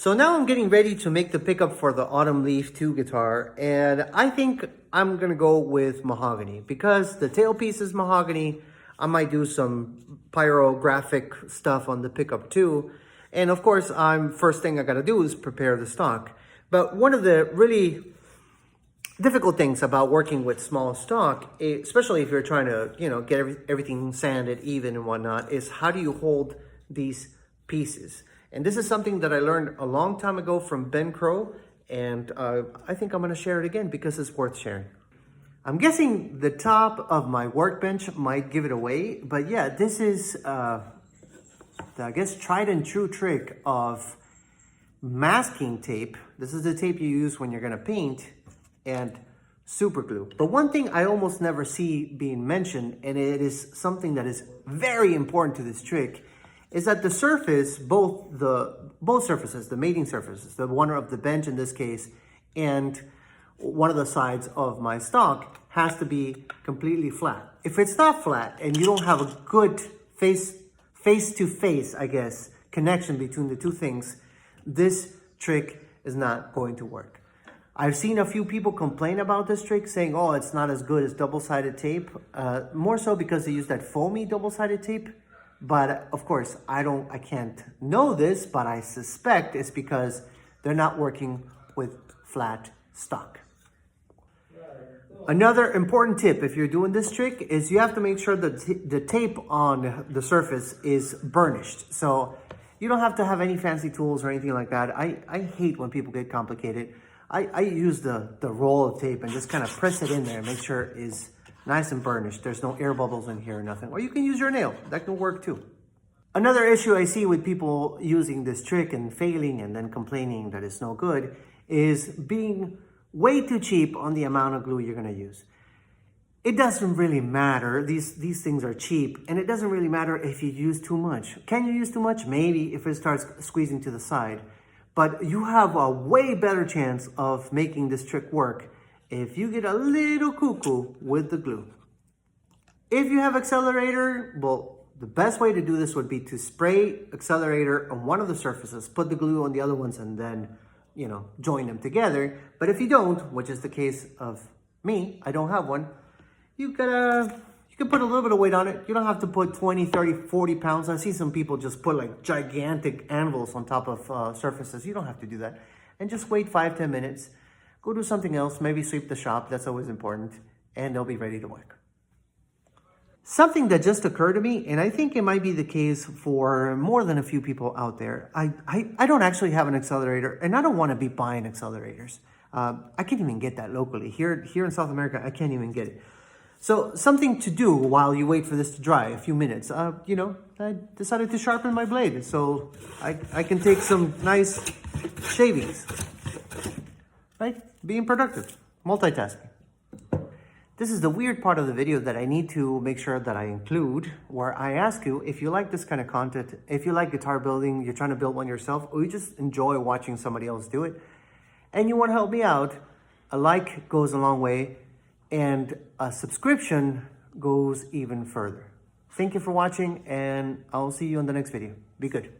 So now I'm getting ready to make the pickup for the Autumn Leaf 2 guitar, and I think I'm gonna go with mahogany because the tailpiece is mahogany. I might do some pyrographic stuff on the pickup too. And of course, first thing I gotta do is prepare the stock. But one of the really difficult things about working with small stock, especially if you're trying to, get everything sanded even and whatnot, is how do you hold these pieces? And this is something that I learned a long time ago from Ben Crowe, and I think I'm gonna share it again because it's worth sharing. I'm guessing the top of my workbench might give it away, but yeah, this is, I guess, tried and true trick of masking tape. This is the tape you use when you're gonna paint, and super glue. But one thing I almost never see being mentioned, and it is something that is very important to this trick, is that the surface, both surfaces, the mating surfaces, the one of the bench in this case, and one of the sides of my stock has to be completely flat. If it's not flat and you don't have a good face-to-face, I guess, connection between the two things, this trick is not going to work. I've seen a few people complain about this trick saying, oh, it's not as good as double-sided tape, more so because they use that foamy double-sided tape. But of course, I can't know this, but I suspect it's because they're not working with flat stock. Another important tip if you're doing this trick is you have to make sure that the tape on the surface is burnished. So you don't have to have any fancy tools or anything like that. I hate when people get complicated. I use the roll of tape and just kind of press it in there and make sure it is nice and burnished. There's no air bubbles in here or nothing. Or you can use your nail. That can work too. Another issue I see with people using this trick and failing and then complaining that it's no good is being way too cheap on the amount of glue you're going to use. It doesn't really matter. These things are cheap, and it doesn't really matter if you use too much. Can you use too much? Maybe if it starts squeezing to the side. But you have a way better chance of making this trick work if you get a little cuckoo with the glue. If you have accelerator, well, the best way to do this would be to spray accelerator on one of the surfaces, put the glue on the other ones, and then, join them together. But if you don't, which is the case of me, I don't have one, you can put a little bit of weight on it. You don't have to put 20, 30, 40 pounds. I see some people just put like gigantic anvils on top of surfaces. You don't have to do that. And just wait 5-10 minutes. Go do something else, maybe sweep the shop, that's always important, and they'll be ready to work. Something that just occurred to me, and I think it might be the case for more than a few people out there, I don't actually have an accelerator, and I don't want to be buying accelerators. I can't even get that locally. Here in South America, I can't even get it. So something to do while you wait for this to dry, a few minutes. I decided to sharpen my blade, so I can take some nice shavings. Right? Being productive, multitasking. This is the weird part of the video that I need to make sure that I include, where I ask you if you like this kind of content, if you like guitar building, you're trying to build one yourself, or you just enjoy watching somebody else do it, and you want to help me out, a like goes a long way, and a subscription goes even further. Thank you for watching, and I'll see you in the next video. Be good.